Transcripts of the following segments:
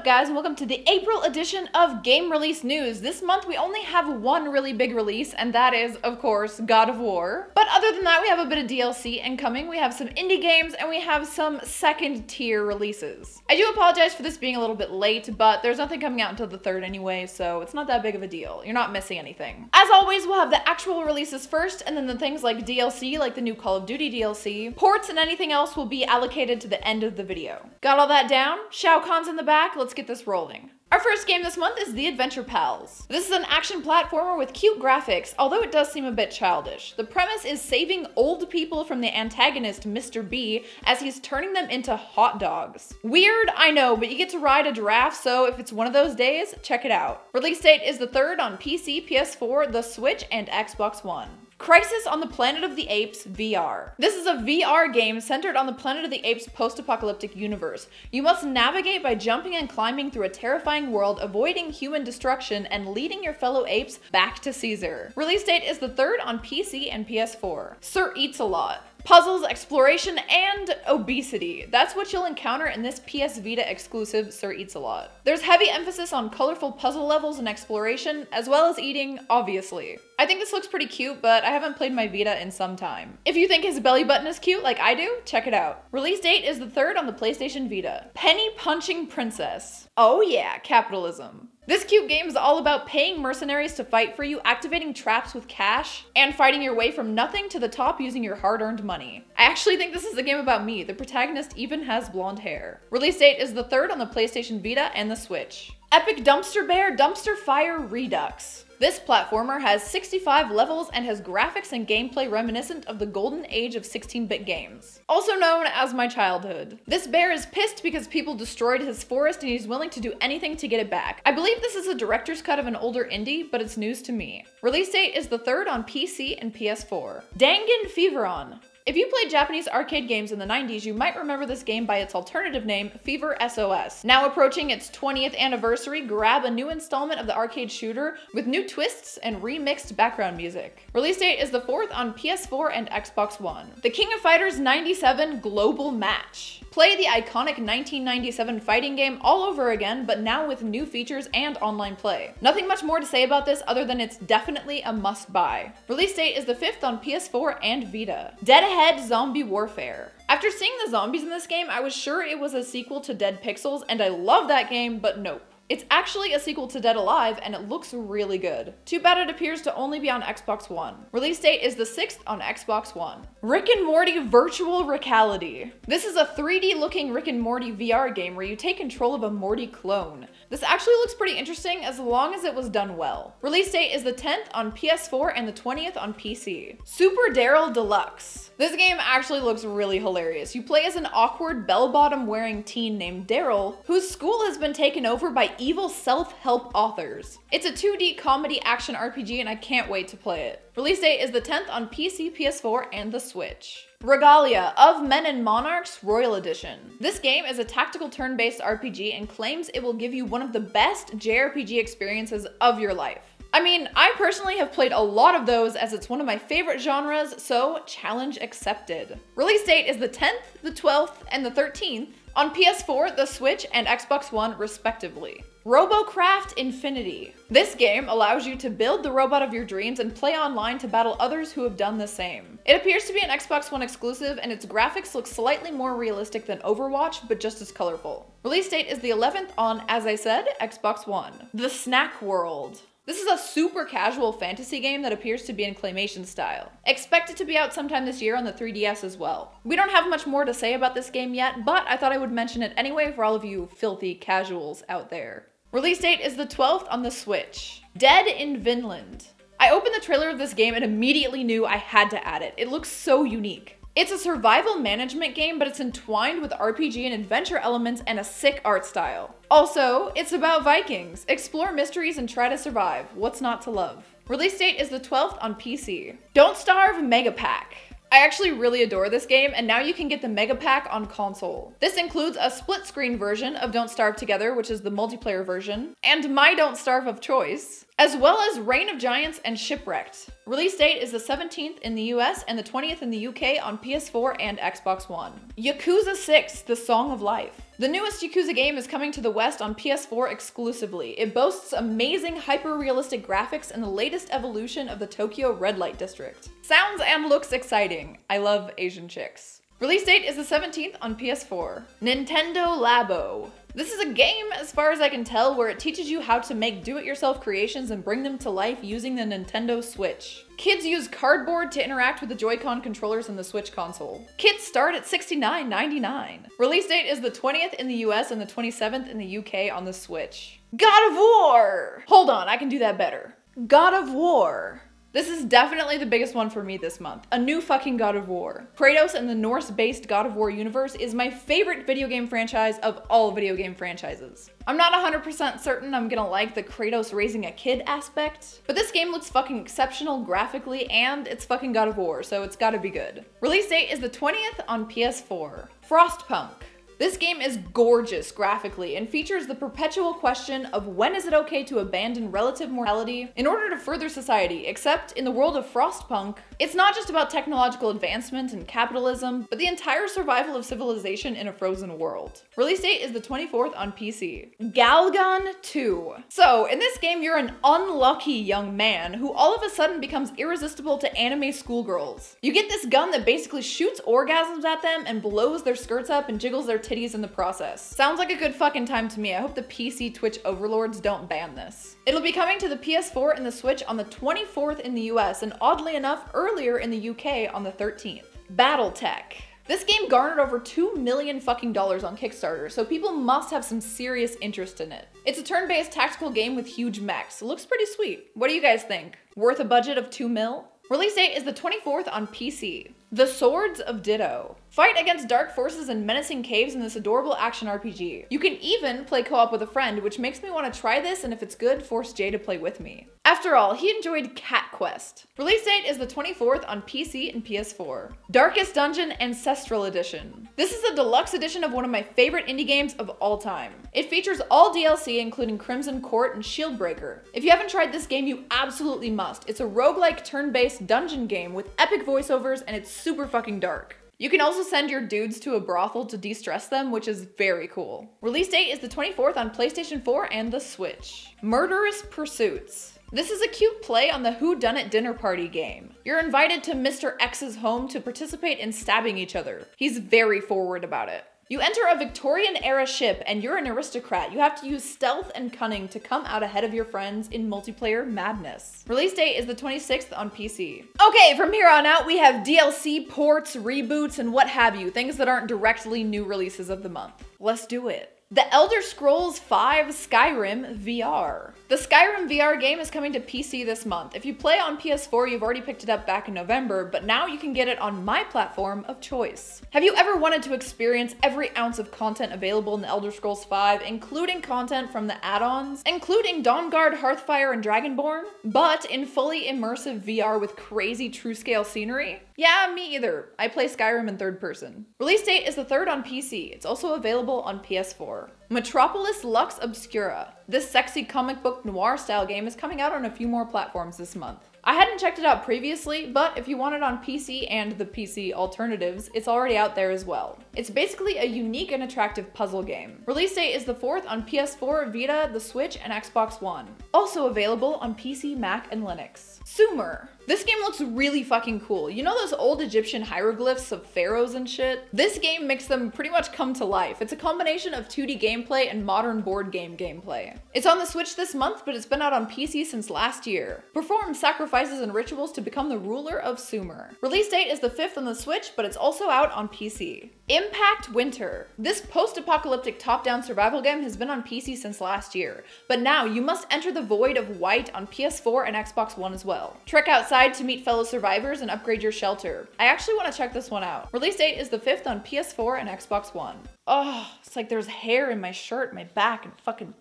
guys, and welcome to the April edition of Game Release News. This month we only have one really big release, and that is, of course, God of War. But other than that, we have a bit of DLC incoming, we have some indie games, and we have some second tier releases. I do apologize for this being a little bit late, but there's nothing coming out until the 3rd anyway, so it's not that big of a deal. You're not missing anything. As always, we'll have the actual releases first, and then the things like DLC, like the new Call of Duty DLC, ports, and anything else will be allocated to the end of the video. Got all that down? Shao Kahn's in the back, let's get this rolling. Our first game this month is The Adventure Pals. This is an action platformer with cute graphics, although it does seem a bit childish. The premise is saving old people from the antagonist, Mr. B, as he's turning them into hot dogs. Weird, I know, but you get to ride a giraffe, so if it's one of those days, check it out. Release date is the 3rd on PC, PS4, the Switch, and Xbox One. Crisis on the Planet of the Apes VR. This is a VR game centered on the Planet of the Apes post-apocalyptic universe. You must navigate by jumping and climbing through a terrifying world, avoiding human destruction, and leading your fellow apes back to Caesar. Release date is the 3rd on PC and PS4. Sir EATSALOT. Puzzles, exploration, and obesity. That's what you'll encounter in this PS Vita exclusive Sir EATSALOT. There's heavy emphasis on colorful puzzle levels and exploration, as well as eating, obviously. I think this looks pretty cute, but I haven't played my Vita in some time. If you think his belly button is cute like I do, check it out. Release date is the 3rd on the PlayStation Vita. Penny Punching Princess. Oh yeah, capitalism. This cute game is all about paying mercenaries to fight for you, activating traps with cash, and fighting your way from nothing to the top using your hard-earned money. I actually think this is a game about me. The protagonist even has blonde hair. Release date is the 3rd on the PlayStation Vita and the Switch. Epic Dumpster Bear Dumpster Fire Redux. This platformer has 65 levels and has graphics and gameplay reminiscent of the golden age of 16-bit games, also known as my childhood. This bear is pissed because people destroyed his forest and he's willing to do anything to get it back. I believe this is a director's cut of an older indie, but it's news to me. Release date is the 3rd on PC and PS4. DANGUN FEVERON. If you played Japanese arcade games in the 90s, you might remember this game by its alternative name, FEVERON. Now approaching its 20th anniversary, grab a new installment of the arcade shooter with new twists and remixed background music. Release date is the 4th on PS4 and Xbox One. The King of Fighters 97 Global Match. Play the iconic 1997 fighting game all over again, but now with new features and online play. Nothing much more to say about this other than it's definitely a must-buy. Release date is the 5th on PS4 and Vita. Dead Ahead Zombie Warfare. After seeing the zombies in this game, I was sure it was a sequel to Dead Pixels, and I love that game, but nope. It's actually a sequel to Dead Alive, and it looks really good. Too bad it appears to only be on Xbox One. Release date is the 6th on Xbox One. Rick and Morty Virtual Reality. This is a 3D looking Rick and Morty VR game where you take control of a Morty clone. This actually looks pretty interesting as long as it was done well. Release date is the 10th on PS4 and the 20th on PC. Super DARYL DELUXE. This game actually looks really hilarious. You play as an awkward bell-bottom wearing teen named Daryl, whose school has been taken over by evil self-help authors. It's a 2D comedy action RPG and I can't wait to play it. Release date is the 10th on PC, PS4, and the Switch. Regalia of Men and Monarchs Royal Edition. This game is a tactical turn-based RPG and claims it will give you one of the best JRPG experiences of your life. I mean, I personally have played a lot of those as it's one of my favorite genres, so challenge accepted. Release date is the 10th, the 12th, and the 13th on PS4, the Switch, and Xbox One respectively. ROBOCRAFT Infinity. This game allows you to build the robot of your dreams and play online to battle others who have done the same. It appears to be an Xbox One exclusive and its graphics look slightly more realistic than Overwatch, but just as colorful. Release date is the 11th on, as I said, Xbox One. The Snack World. This is a super casual fantasy game that appears to be in claymation style. Expect it to be out sometime this year on the 3DS as well. We don't have much more to say about this game yet, but I thought I would mention it anyway for all of you filthy casuals out there. Release date is the 12th on the Switch. Dead in Vinland. I opened the trailer of this game and immediately knew I had to add it. It looks so unique. It's a survival management game, but it's entwined with RPG and adventure elements and a sick art style. Also, it's about Vikings. Explore mysteries and try to survive. What's not to love? Release date is the 12th on PC. Don't Starve Mega Pack. I actually really adore this game, and now you can get the Mega Pack on console. This includes a split-screen version of Don't Starve Together, which is the multiplayer version, and my Don't Starve of choice, as well as Reign of Giants and Shipwrecked. Release date is the 17th in the US and the 20th in the UK on PS4 and Xbox One. Yakuza 6, The Song of Life. The newest Yakuza game is coming to the West on PS4 exclusively. It boasts amazing hyper-realistic graphics and the latest evolution of the Tokyo red light district. Sounds and looks exciting. I love Asian chicks. Release date is the 17th on PS4. Nintendo Labo. This is a game, as far as I can tell, where it teaches you how to make do-it-yourself creations and bring them to life using the Nintendo Switch. Kids use cardboard to interact with the Joy-Con controllers in the Switch console. Kits start at $69.99. Release date is the 20th in the US and the 27th in the UK on the Switch. God of War! Hold on, I can do that better. God of War. This is definitely the biggest one for me this month. A new fucking God of War. Kratos and the Norse-based God of War universe is my favorite video game franchise of all video game franchises. I'm not 100% certain I'm gonna like the Kratos raising a kid aspect, but this game looks fucking exceptional graphically and it's fucking God of War, so it's gotta be good. Release date is the 20th on PS4. Frostpunk. This game is gorgeous graphically and features the perpetual question of when is it okay to abandon relative mortality in order to further society, except in the world of Frostpunk, it's not just about technological advancement and capitalism, but the entire survival of civilization in a frozen world. Release date is the 24th on PC. Galgun 2. So, in this game you're an unlucky young man who all of a sudden becomes irresistible to anime schoolgirls. You get this gun that basically shoots orgasms at them and blows their skirts up and jiggles their titties in the process. Sounds like a good fucking time to me. I hope the PC Twitch overlords don't ban this. It'll be coming to the PS4 and the Switch on the 24th in the US and oddly enough earlier in the UK on the 13th. BattleTech. This game garnered over $2 million fucking dollars on Kickstarter, so people must have some serious interest in it. It's a turn-based tactical game with huge mechs. It looks pretty sweet. What do you guys think? Worth a budget of $2 mil? Release date is the 24th on PC. The Swords of Ditto. Fight against dark forces and menacing caves in this adorable action RPG. You can even play co-op with a friend, which makes me want to try this, and if it's good, force Jay to play with me. After all, he enjoyed Cat Quest. Release date is the 24th on PC and PS4. Darkest Dungeon Ancestral Edition. This is a deluxe edition of one of my favorite indie games of all time. It features all DLC, including Crimson Court and Shieldbreaker. If you haven't tried this game, you absolutely must. It's a roguelike turn-based dungeon game with epic voiceovers, and it's super fucking dark. You can also send your dudes to a brothel to de-stress them, which is very cool. Release date is the 24th on PlayStation 4 and the Switch. Murderous Pursuits. This is a cute play on the whodunit dinner party game. You're invited to Mr. X's home to participate in stabbing each other. He's very forward about it. You enter a Victorian-era ship and you're an aristocrat. You have to use stealth and cunning to come out ahead of your friends in multiplayer madness. Release date is the 26th on PC. Okay, from here on out we have DLC, ports, reboots, and what have you, things that aren't directly new releases of the month. Let's do it. The Elder Scrolls V Skyrim VR. The Skyrim VR game is coming to PC this month. If you play on PS4, you've already picked it up back in November, but now you can get it on my platform of choice. Have you ever wanted to experience every ounce of content available in the Elder Scrolls V, including content from the add-ons, including Dawnguard, Hearthfire, and Dragonborn, but in fully immersive VR with crazy true-scale scenery? Yeah, me either. I play Skyrim in third person. Release date is the 3rd on PC. It's also available on PS4. Metropolis Lux Obscura. This sexy comic book noir style game is coming out on a few more platforms this month. I hadn't checked it out previously, but if you want it on PC and the PC alternatives, it's already out there as well. It's basically a unique and attractive puzzle game. Release date is the 4th on PS4, Vita, the Switch, and Xbox One. Also available on PC, Mac, and Linux. Sumer. This game looks really fucking cool. You know those old Egyptian hieroglyphs of pharaohs and shit? This game makes them pretty much come to life. It's a combination of 2D gameplay and modern board game gameplay. It's on the Switch this month, but it's been out on PC since last year. Perform sacrifices and rituals to become the ruler of Sumer. Release date is the 5th on the Switch, but it's also out on PC. Impact Winter. This post-apocalyptic top-down survival game has been on PC since last year, but now you must enter the void of white on PS4 and Xbox One as well. Trek outside to meet fellow survivors and upgrade your shelter. I actually want to check this one out. Release date is the 5th on PS4 and Xbox One. Oh, it's like there's hair in my shirt, my back, and fucking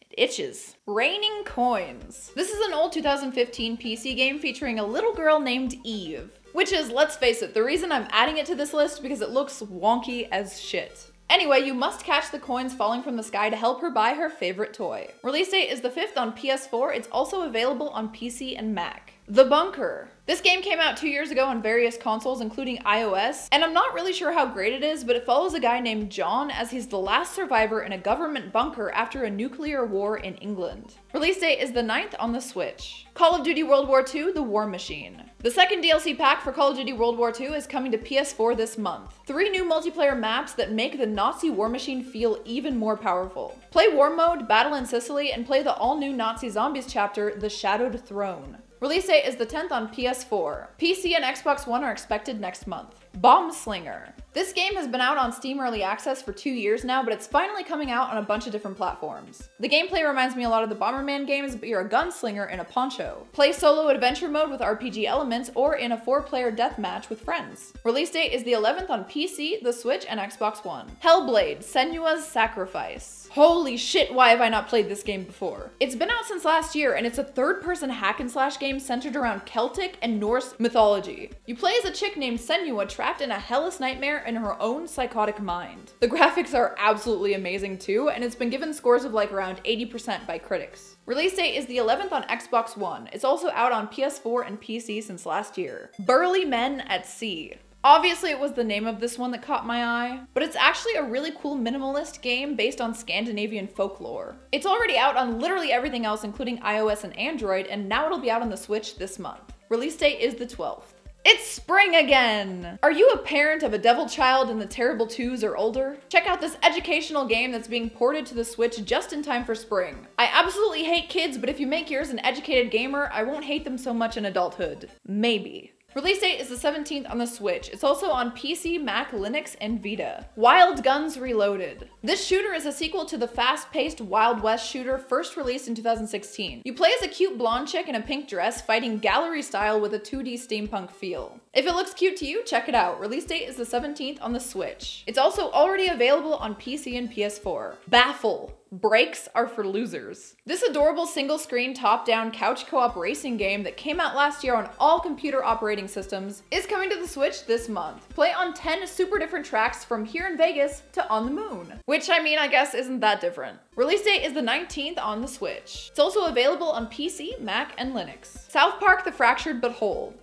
it itches. Raining Coins. This is an old 2015 PC game featuring a little girl named Eve. Which is, let's face it, the reason I'm adding it to this list because it looks wonky as shit. Anyway, you must catch the coins falling from the sky to help her buy her favorite toy. Release date is the 5th on PS4. It's also available on PC and Mac. The Bunker. This game came out 2 years ago on various consoles, including iOS, and I'm not really sure how great it is, but it follows a guy named John as he's the last survivor in a government bunker after a nuclear war in England. Release date is the 9th on the Switch. Call of Duty World War II: The War Machine. The second DLC pack for Call of Duty World War II is coming to PS4 this month. 3 new multiplayer maps that make the Nazi war machine feel even more powerful. Play War Mode, Battle in Sicily, and play the all-new Nazi Zombies chapter, The Shadowed Throne. Release date is the 10th on PS4. PC and Xbox One are expected next month. BOMBSLINGER. This game has been out on Steam Early Access for 2 years now, but it's finally coming out on a bunch of different platforms. The gameplay reminds me a lot of the Bomberman games, but you're a gunslinger in a poncho. Play solo adventure mode with RPG elements or in a 4-player deathmatch with friends. Release date is the 11th on PC, the Switch, and Xbox One. HELLBLADE: SENUA'S Sacrifice. Holy shit, why have I not played this game before? It's been out since last year, and it's a third-person hack-and-slash game centered around Celtic and Norse mythology. You play as a chick named Senua trapped in a hellish nightmare in her own psychotic mind. The graphics are absolutely amazing too, and it's been given scores of like around 80% by critics. Release date is the 11th on Xbox One. It's also out on PS4 and PC since last year. Burly Men at Sea. Obviously it was the name of this one that caught my eye, but it's actually a really cool minimalist game based on Scandinavian folklore. It's already out on literally everything else including iOS and Android, and now it'll be out on the Switch this month. Release date is the 12th. It's spring again! Are you a parent of a devil child in the terrible 2s or older? Check out this educational game that's being ported to the Switch just in time for spring. I absolutely hate kids, but if you make yours an educated gamer, I won't hate them so much in adulthood. Maybe. Release date is the 17th on the Switch. It's also on PC, Mac, Linux, and Vita. Wild Guns Reloaded. This shooter is a sequel to the fast-paced Wild West shooter first released in 2016. You play as a cute blonde chick in a pink dress fighting gallery style with a 2D steampunk feel. If it looks cute to you, check it out. Release date is the 17th on the Switch. It's also already available on PC and PS4. Baffle. Brakes are for losers. This adorable single-screen top-down couch co-op racing game that came out last year on all computer operating systems is coming to the Switch this month. Play on 10 super different tracks from here in Vegas to on the moon. Which, I mean, I guess isn't that different. Release date is the 19th on the Switch. It's also available on PC, Mac, and Linux. South Park: The Fractured But Whole.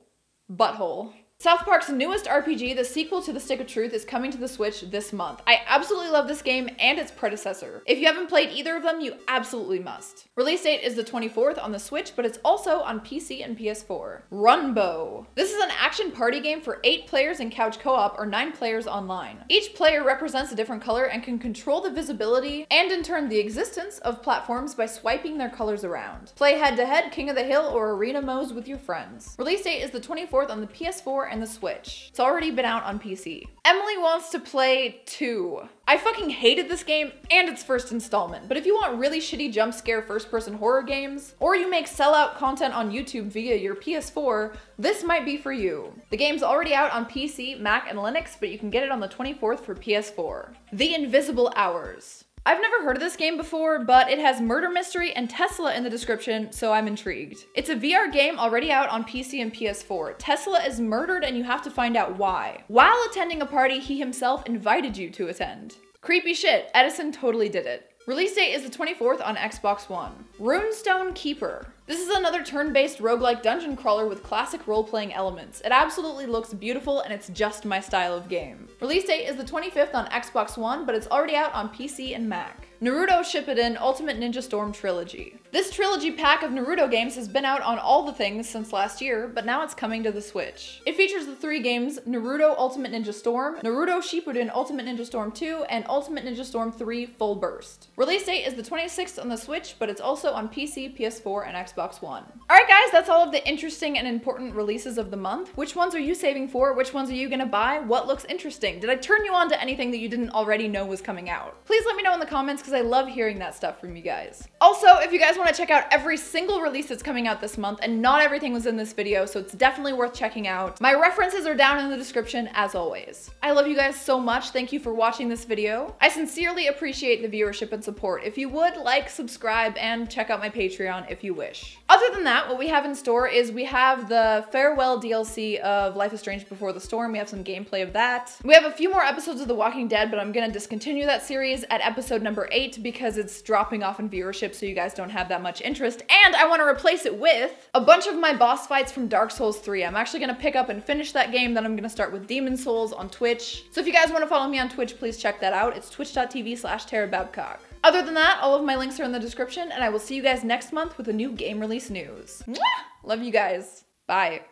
Butthole. South Park's newest RPG, the sequel to The Stick of Truth, is coming to the Switch this month. I absolutely love this game and its predecessor. If you haven't played either of them, you absolutely must. Release date is the 24th on the Switch, but it's also on PC and PS4. Runbow. This is an action party game for 8 players in couch co-op or 9 players online. Each player represents a different color and can control the visibility and in turn the existence of platforms by swiping their colors around. Play head-to-head, King of the Hill, or arena modes with your friends. Release date is the 24th on the PS4 and the Switch. It's already been out on PC. Emily Wants to Play 2. I fucking hated this game and its first installment, but if you want really shitty jump scare first-person horror games, or you make sellout content on YouTube via your PS4, this might be for you. The game's already out on PC, Mac, and Linux, but you can get it on the 24th for PS4. The Invisible Hours. I've never heard of this game before, but it has murder mystery and Tesla in the description, so I'm intrigued. It's a VR game already out on PC and PS4. Tesla is murdered and you have to find out why, while attending a party he himself invited you to attend. Creepy shit, Edison totally did it. Release date is the 24th on Xbox One. Runestone Keeper. This is another turn-based roguelike dungeon crawler with classic role-playing elements. It absolutely looks beautiful and it's just my style of game. Release date is the 25th on Xbox One, but it's already out on PC and Mac. Naruto Shippuden Ultimate Ninja Storm Trilogy. This trilogy pack of Naruto games has been out on all the things since last year, but now it's coming to the Switch. It features the 3 games Naruto Ultimate Ninja Storm, Naruto Shippuden Ultimate Ninja Storm 2, and Ultimate Ninja Storm 3 Full Burst. Release date is the 26th on the Switch, but it's also on PC, PS4, and Xbox One. Alright guys, that's all of the interesting and important releases of the month. Which ones are you saving for? Which ones are you gonna buy? What looks interesting? Did I turn you on to anything that you didn't already know was coming out? Please let me know in the comments because I love hearing that stuff from you guys. Also, if you guys want to check out every single release that's coming out this month, and not everything was in this video, so it's definitely worth checking out. My references are down in the description as always. I love you guys so much. Thank you for watching this video. I sincerely appreciate the viewership and support. If you would, like, subscribe, and check out my Patreon if you wish. Other than that, what we have in store is we have the farewell DLC of Life is Strange Before the Storm. We have some gameplay of that. We have a few more episodes of The Walking Dead, but I'm gonna discontinue that series at episode number 8. 8 because it's dropping off in viewership, so you guys don't have that much interest, and I want to replace it with a bunch of my boss fights from Dark Souls 3. I'm actually going to pick up and finish that game, then I'm going to start with Demon Souls on Twitch. So if you guys want to follow me on Twitch, please check that out. It's twitch.tv/TaraBabcock. Other than that, all of my links are in the description, and I will see you guys next month with a new game release news. Mwah! Love you guys. Bye.